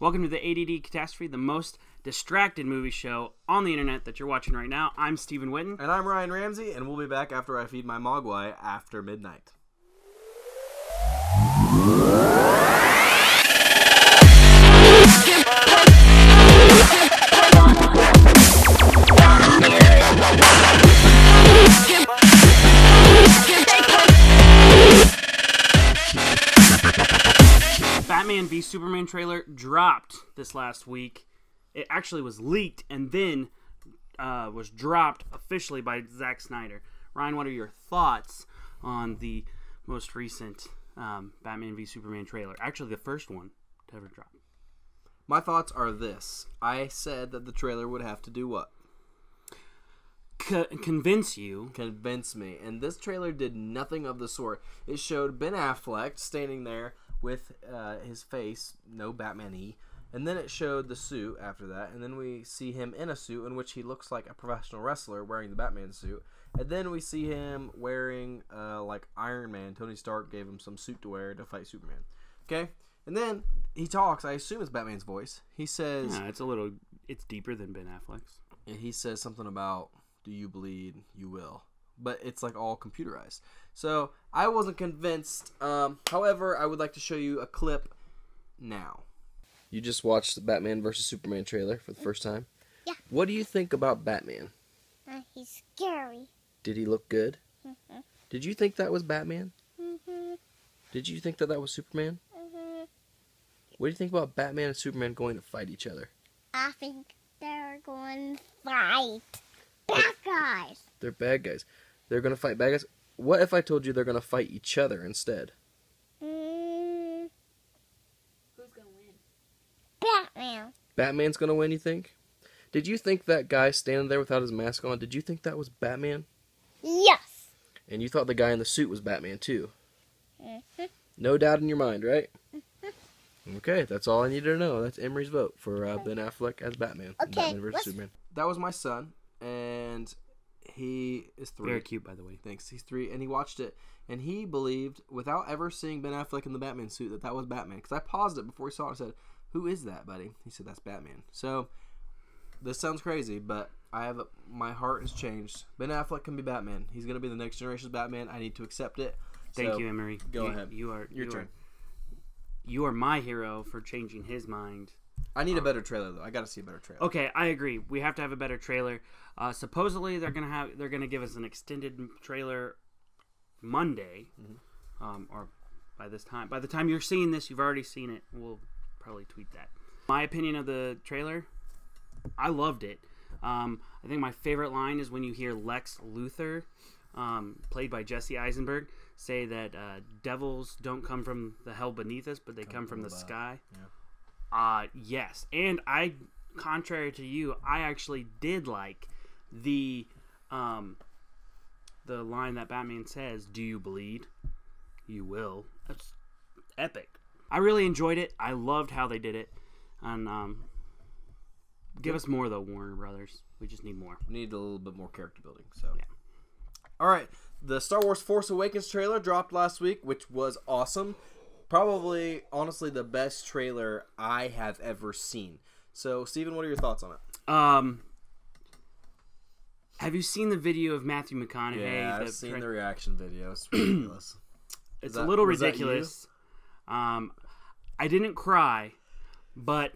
Welcome to the ADD Catastrophe, the most distracted movie show on the internet that you're watching right now. I'm Stephen Witten. And I'm Ryan Ramsey, and we'll be back after I feed my mogwai after midnight. Batman v Superman trailer dropped this last week. It actually was leaked and then was dropped officially by Zack Snyder. Ryan, what are your thoughts on the most recent Batman v Superman trailer? Actually, the first one to ever drop. My thoughts are this. I said that the trailer would have to do what? Convince you. Convince me. And this trailer did nothing of the sort. It showed Ben Affleck standing there with his face, no Batman-y, and then it showed the suit after that, and then we see him in a suit in which he looks like a professional wrestler wearing the Batman suit, and then we see him wearing like Iron Man. Tony Stark gave him some suit to wear to fight Superman. Okay? And then he talks. I assume it's Batman's voice. He says... Yeah, it's deeper than Ben Affleck's. And he says something about, do you bleed? You will. But it's like all computerized. So I wasn't convinced. However, I would like to show you a clip now. You just watched the Batman vs. Superman trailer for the first time? Yeah. What do you think about Batman? He's scary. Did he look good? Mm-hmm. Did you think that was Batman? Mm-hmm. Did you think that that was Superman? Mm-hmm. What do you think about Batman and Superman going to fight each other? I think they're going to fight bad guys. They're bad guys. They're going to fight bad guys? What if I told you they're going to fight each other instead? Who's going to win? Batman. Batman's going to win, you think? Did you think that guy standing there without his mask on, did you think that was Batman? Yes. And you thought the guy in the suit was Batman, too? Mm-hmm. No doubt in your mind, right? Mm-hmm. Okay, that's all I needed to know. That's Emery's vote for Ben Affleck as Batman. Okay, Batman vs. Superman. That was my son, and he is 3. Very cute, by the way. Thanks. He's 3, and he watched it, and he believed, without ever seeing Ben Affleck in the Batman suit, that that was Batman. Because I paused it before he saw it and said, who is that, buddy? He said, that's Batman. So, this sounds crazy, but my heart has changed. Ben Affleck can be Batman. He's going to be the next generation's Batman. I need to accept it. Thank you, Emery. Go ahead. Your turn. You are my hero for changing his mind. I need a better trailer, though. I got to see a better trailer. Okay, I agree. We have to have a better trailer. Supposedly, they're gonna give us an extended trailer Monday, or by the time you're seeing this, you've already seen it. We'll probably tweet that. My opinion of the trailer, I loved it. I think my favorite line is when you hear Lex Luthor, played by Jesse Eisenberg, say that devils don't come from the hell beneath us, but they come from the sky. Yeah. Yes, and contrary to you, I actually did like the line that Batman says, "Do you bleed? You will." That's epic. I really enjoyed it. I loved how they did it, and give us more though, Warner Brothers. We just need more. We need a little bit more character building. So yeah. All right, the Star Wars Force Awakens trailer dropped last week, which was awesome. Probably, honestly, the best trailer I have ever seen. So, Steven, what are your thoughts on it? Have you seen the video of Matthew McConaughey? Yeah, I've seen the reaction video. It's ridiculous. It's a little ridiculous. I didn't cry, but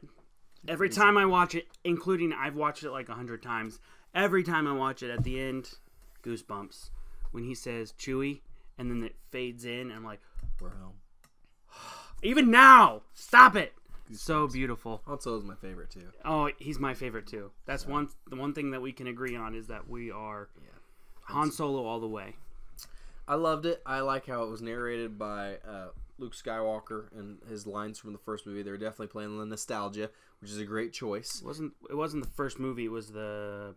every time I watch it, including I've watched it like 100 times, every time I watch it, at the end, goosebumps. When he says Chewie, and then it fades in, and I'm like, we're home. Even now, stop it. So beautiful. Han Solo is my favorite too. Oh, he's my favorite too. That's the one thing that we can agree on is that we are Han Solo all the way. I loved it. I like how it was narrated by Luke Skywalker and his lines from the first movie. They were definitely playing the nostalgia, which is a great choice. It wasn't the first movie. It was the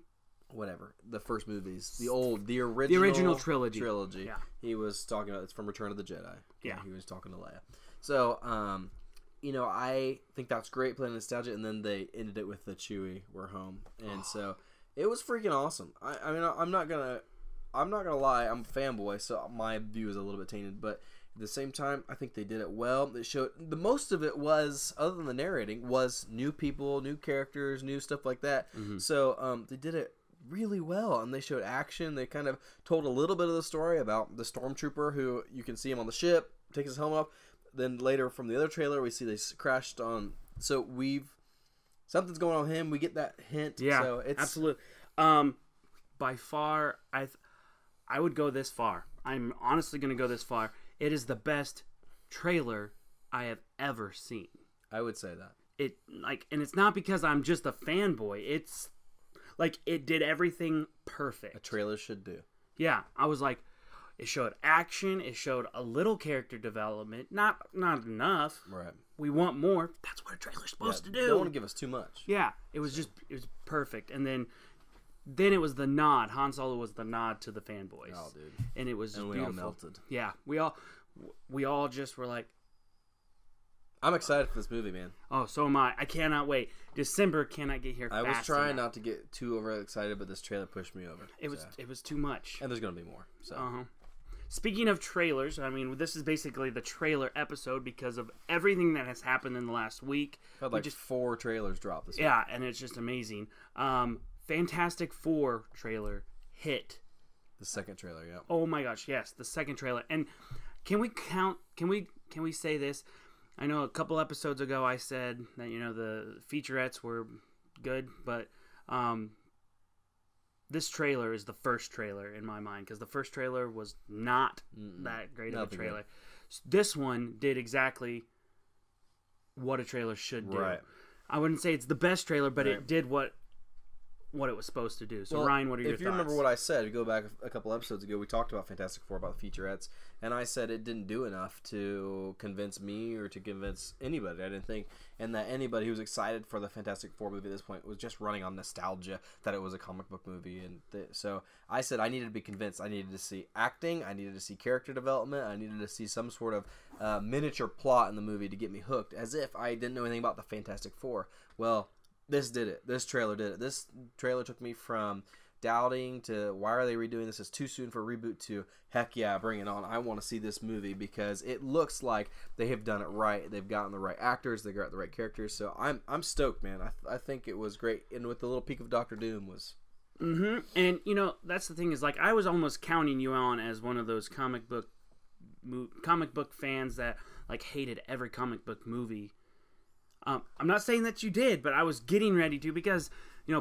first movies, the original trilogy. Yeah, he was talking about it's from Return of the Jedi. Yeah, he was talking to Leia. So, I think that's great playing nostalgia, and then they ended it with the Chewie, "We're home," and so it was freaking awesome. I mean, I'm not gonna lie, I'm a fanboy, so my view is a little bit tainted, but the same time, I think they did it well. It showed the most of it was, other than the narrating, was new people, new characters, new stuff like that. So they did it really well, and they showed action. They kind of told a little bit of the story about the stormtrooper who you can see him on the ship, takes his helmet off. Then later from the other trailer, we see they crashed on. So something's going on with him. We get that hint. Yeah, so it's absolutely. By far, I would go this far. I'm honestly going to go this far. It is the best trailer I have ever seen. I would say that. And it's not because I'm just a fanboy. It's like it did everything perfect. A trailer should do. Yeah, I was like, it showed action. It showed a little character development. Not enough. Right. We want more. That's what a trailer's supposed to do. Don't want to give us too much. Yeah, it was perfect. And then it was the nod. Han Solo was the nod to the fanboys. Oh, dude. And it was just we beautiful. all melted. Yeah, we all just were like, I'm excited for this movie, man. oh, so am I. I cannot wait. December cannot get here I fast was trying enough. not to get too overexcited, but this trailer pushed me over. It was too much. And there's going to be more. So. Speaking of trailers, I mean, this is basically the trailer episode because of everything that has happened in the last week. I've had 4 trailers drop this week. Yeah, and it's just amazing. Fantastic Four trailer hit. The second trailer, yeah. Oh my gosh, yes, the second trailer. And can we say this? I know a couple episodes ago I said that, the featurettes were good, but this trailer is the first trailer in my mind because the first trailer was not that great of a trailer. This one did exactly what a trailer should do. Right. I wouldn't say it's the best trailer, but it did what it was supposed to do. So, Ryan, what are your thoughts? If you remember what I said, we go back a couple episodes ago, we talked about Fantastic Four, about the featurettes, and I said it didn't do enough to convince me or to convince anybody, I didn't think, and that anybody who was excited for the Fantastic Four movie at this point was just running on nostalgia that it was a comic book movie. And so I said I needed to be convinced. I needed to see acting, I needed to see character development, I needed to see some sort of miniature plot in the movie to get me hooked, as if I didn't know anything about the Fantastic Four. Well, this did it. This trailer did it. This trailer took me from doubting to why are they redoing this? It's too soon for a reboot to heck yeah, bring it on. I want to see this movie because it looks like they have done it right. They've gotten the right actors. They got the right characters. So I'm stoked, man. I think it was great. And with the little peek of Dr. Doom was. And that's the thing is I was almost counting you on as one of those comic book fans that hated every comic book movie. I'm not saying that you did, but I was getting ready to because,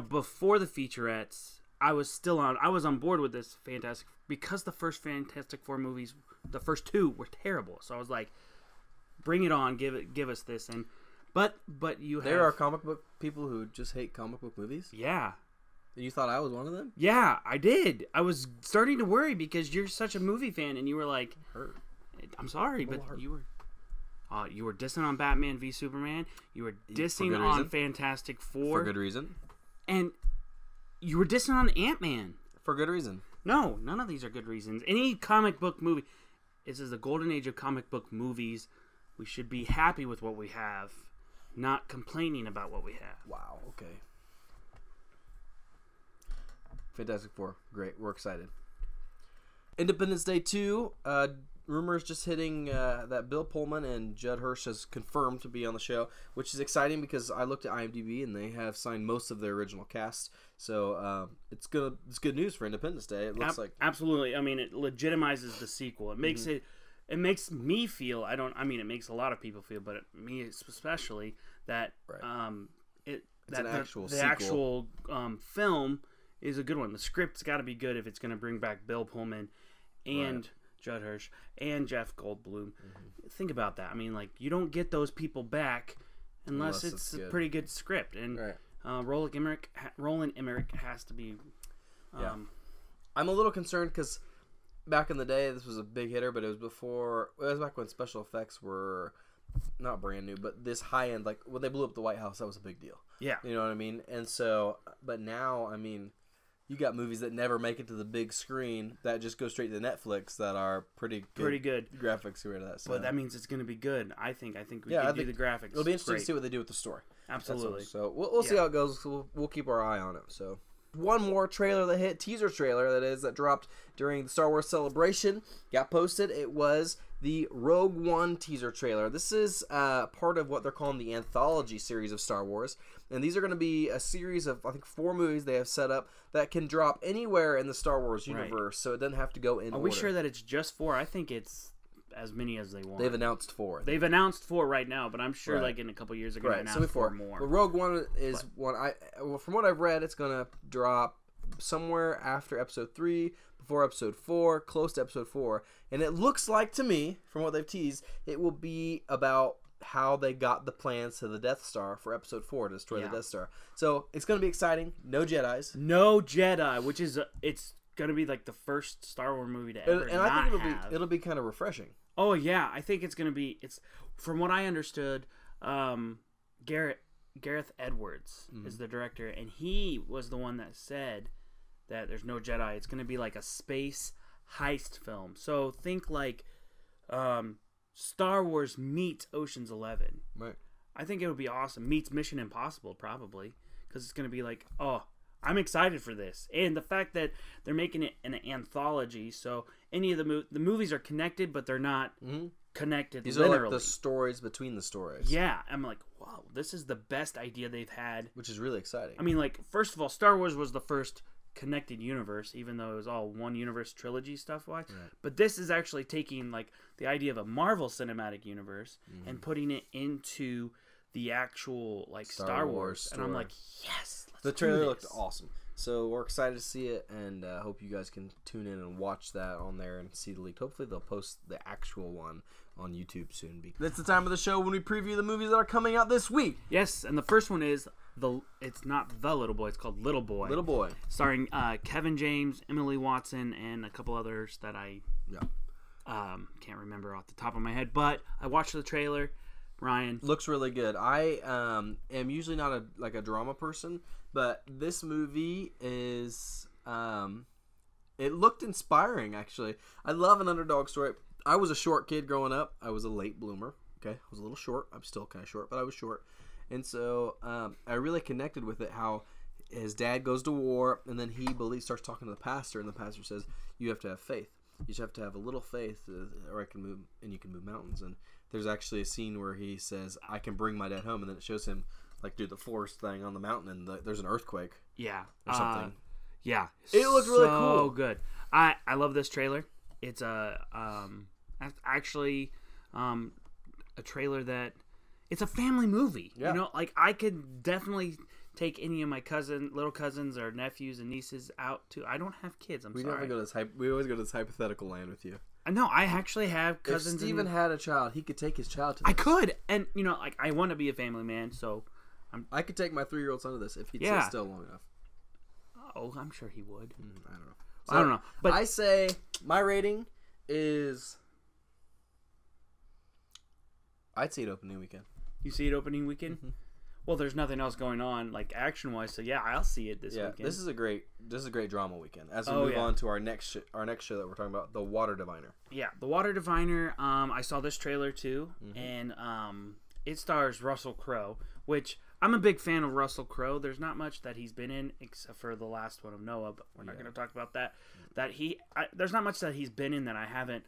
before the featurettes, I was on board with this Fantastic because the first Fantastic Four movies, the first 2 were terrible. So I was like, bring it on, give us this. And but there are comic book people who just hate comic book movies? Yeah. And you thought I was one of them? Yeah, I did. I was starting to worry because you're such a movie fan and you were like, hurt. I'm sorry, but you were dissing on Batman v Superman. You were dissing on Fantastic Four. For good reason. And you were dissing on Ant-Man. For good reason. No, none of these are good reasons. Any comic book movie. This is the golden age of comic book movies. We should be happy with what we have, not complaining about what we have. Wow, okay. Fantastic Four. Great. We're excited. Independence Day 2. Rumors just hitting that Bill Pullman and Judd Hirsch has confirmed to be on the show, which is exciting because I looked at IMDb and they have signed most of their original cast. So it's good news for Independence Day. It looks like absolutely. I mean, it legitimizes the sequel. It makes it makes me feel. It makes a lot of people feel, but me especially that it's an actual the sequel. actual film is a good one. The script's got to be good if it's going to bring back Bill Pullman and Judd Hirsch and Jeff Goldblum. Think about that. I mean, you don't get those people back unless it's a pretty good script. And Roland Emmerich has to be. I'm a little concerned because back in the day, this was a big hitter, but it was back when special effects were not brand new, but this high end, when they blew up the White House, that was a big deal. Yeah, you know what I mean. And so, but now, I mean. You got movies that never make it to the big screen that just go straight to Netflix that are pretty good graphics or that. So. But that means it's going to be good. I think we can do the graphics. It'll be interesting to see what they do with the story. Absolutely. So we'll see how it goes. We'll keep our eye on it. So One more trailer that hit, teaser trailer that dropped during the Star Wars Celebration, got posted. It was the Rogue One teaser trailer. This is part of what they're calling the anthology series of Star Wars. And these are going to be a series of, I think, 4 movies they have set up that can drop anywhere in the Star Wars universe. Right. So it doesn't have to go in order. Are we sure that it's just 4? I think it's as many as they want. They've announced 4. They've announced 4 right now, but I'm sure like in a couple years they're going to announce 4 more. But Rogue One is from what I've read, it's going to drop somewhere after Episode 3, before Episode 4, close to Episode 4. And it looks like to me, from what they've teased, it will be about how they got the plans to the Death Star for Episode 4 to destroy the Death Star. So it's going to be exciting. No Jedis. No Jedi, which is it's going to be like the first Star Wars movie to ever and I think it'll be kind of refreshing. Oh yeah, I think it's going to be. It's from what I understood, Gareth Edwards is the director, and he was the one that said that there's no Jedi. It's going to be like a space heist film. So think like Star Wars meets Ocean's 11. Right. I think it would be awesome. Meets Mission Impossible, probably, because it's going to be like, oh, I'm excited for this. And the fact that they're making it an anthology, so any of the movies are connected, but they're not connected These literally. are like the stories between the stories. Yeah, I'm like, wow, this is the best idea they've had. Which is really exciting. I mean, like, first of all, Star Wars was the first connected universe, even though it was all one universe trilogy stuff-wise. Right. But this is actually taking, like, the idea of a Marvel Cinematic Universe and putting it into the actual, like, Star Wars. story. And I'm like, yes, let's The trailer do looked this. awesome. So we're excited to see it, and hope you guys can tune in and watch that on there and see the leak. Hopefully they'll post the actual one on YouTube soon. That's the time of the show when we preview the movies that are coming out this week. Yes, and the first one is it's not The Little Boy, it's called Little Boy. Little Boy. Starring Kevin James, Emily Watson, and a couple others that I can't remember off the top of my head. But I watched the trailer. Ryan. Looks really good. I am usually not a drama person, but this movie is it looked inspiring, actually. I love an underdog story. I was a short kid growing up. I was a late bloomer. Okay, I was a little short. I'm still kind of short, but I was short. And so I really connected with it, how his dad goes to war, and then he starts talking to the pastor, and the pastor says, you have to have faith. You just have to have a little faith, or you can move mountains. And there's actually a scene where he says, I can bring my dad home, and then it shows him like do the force thing on the mountain, and there's an earthquake. Yeah. Or something. Yeah. It looked really cool. So good. I love this trailer. It's actually a trailer that it's a family movie. Yeah. You know, like I could definitely take any of my little cousins or nephews and nieces out to. I don't have kids. I'm sorry. We always go to this hypothetical land with you. No, I actually have cousins. If Steven had a child, he could take his child to this. I could, and you know, like I want to be a family man, so I could take my 3-year-old son to this if he'd sit still long enough. Oh, I'm sure he would. I don't know. So, I don't know, but I say my rating is. I'd see it opening weekend. You see it opening weekend? Mm-hmm. Well, there's nothing else going on, like action-wise, so yeah, I'll see it this weekend. This is a great drama weekend. As we move on to our next show that we're talking about, The Water Diviner. Yeah, The Water Diviner. I saw this trailer too, and it stars Russell Crowe, which I'm a big fan of Russell Crowe. There's not much that he's been in except for the last one of Noah, but we're not going to talk about that. There's not much that he's been in that I haven't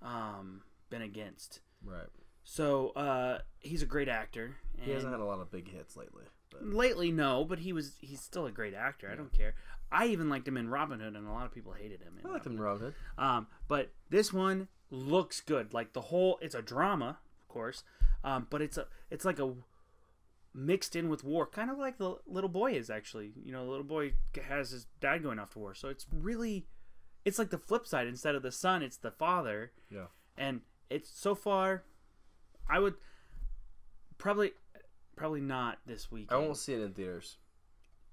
been against. Right. So he's a great actor. And he hasn't had a lot of big hits lately. Lately, no, but he's still a great actor. Yeah. I don't care. I even liked him in Robin Hood, and a lot of people hated him. I liked him in Robin Hood. But this one looks good. Like it's a drama, of course, but it's like a mixed in with war, kind of like the Little Boy is actually. You know, the Little Boy has his dad going off to war, so it's like the flip side. Instead of the son, it's the father. Yeah. And it's so far, I would probably not this weekend. I won't see it in theaters.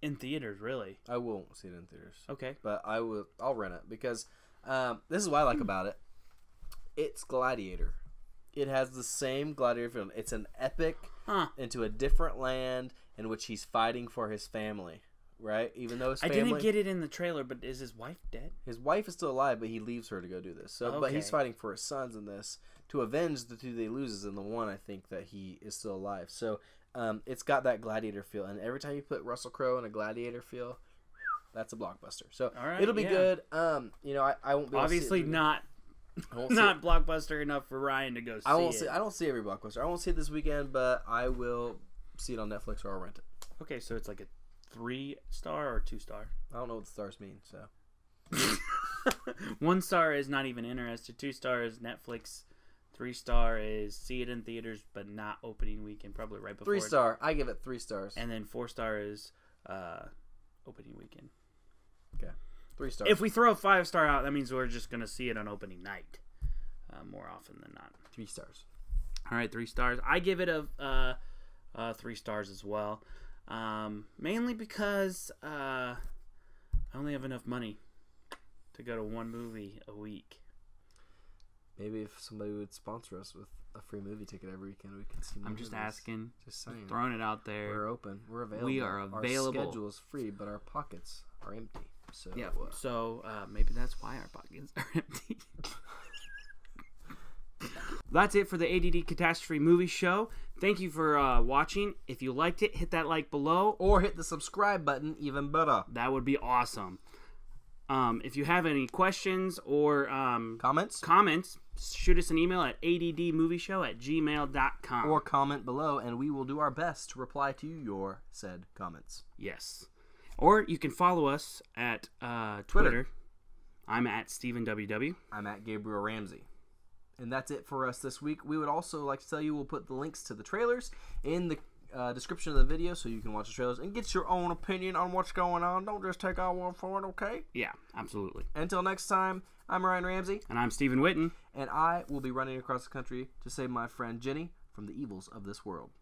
In theaters, really? I won't see it in theaters. Okay. But I'll rent it because this is what I like about it. It's Gladiator. It has the same Gladiator film. It's an epic into a different land in which he's fighting for his family. Right? Even though his family... I didn't get it in the trailer, but is his wife dead? His wife is still alive, but he leaves her to go do this. So, okay. But he's fighting for his sons in this to avenge the two that he loses, and the one I think that he is still alive. So it's got that Gladiator feel, and every time you put Russell Crowe in a Gladiator feel, that's a blockbuster. So it'll be good. You know, I won't be able obviously to see it. not blockbuster enough for Ryan to go see it. I don't see every blockbuster. I won't see it this weekend, but I will see it on Netflix or I'll rent it. Okay, so it's like a 3-star or 2-star? I don't know what the stars mean, so 1 star is not even interested. 2 star is Netflix. 3 star is see it in theaters, but not opening weekend, probably right before. 3 star. I give it 3 stars. And then 4 star is opening weekend. Okay, 3 stars. If we throw 5 star out, that means we're just gonna see it on opening night, more often than not. 3 stars. All right, 3 stars. I give it a 3 stars as well, mainly because I only have enough money to go to one movie a week. Maybe if somebody would sponsor us with a free movie ticket every weekend, we could see more I'm just movies. asking. Just saying. Throwing it out there. We're open. We're available. We are available. Our schedule is free, but our pockets are empty. So yeah. So maybe that's why our pockets are empty. That's it for the ADD Catastrophe movie show. Thank you for watching. If you liked it, hit that like below. Or hit the subscribe button, even better. That would be awesome. If you have any questions or comments, shoot us an email at addmovieshow@gmail.com. Or comment below, and we will do our best to reply to your said comments. Yes. Or you can follow us at Twitter. I'm at StephenWW. I'm at Gabriel Ramsey. And that's it for us this week. We would also like to tell you we'll put the links to the trailers in the description of the video so you can watch the trailers and get your own opinion on what's going on. Don't just take our word for it, okay? Yeah, absolutely. Until next time, I'm Ryan Ramsey. And I'm Stephen Witten. And I will be running across the country to save my friend Jenny from the evils of this world.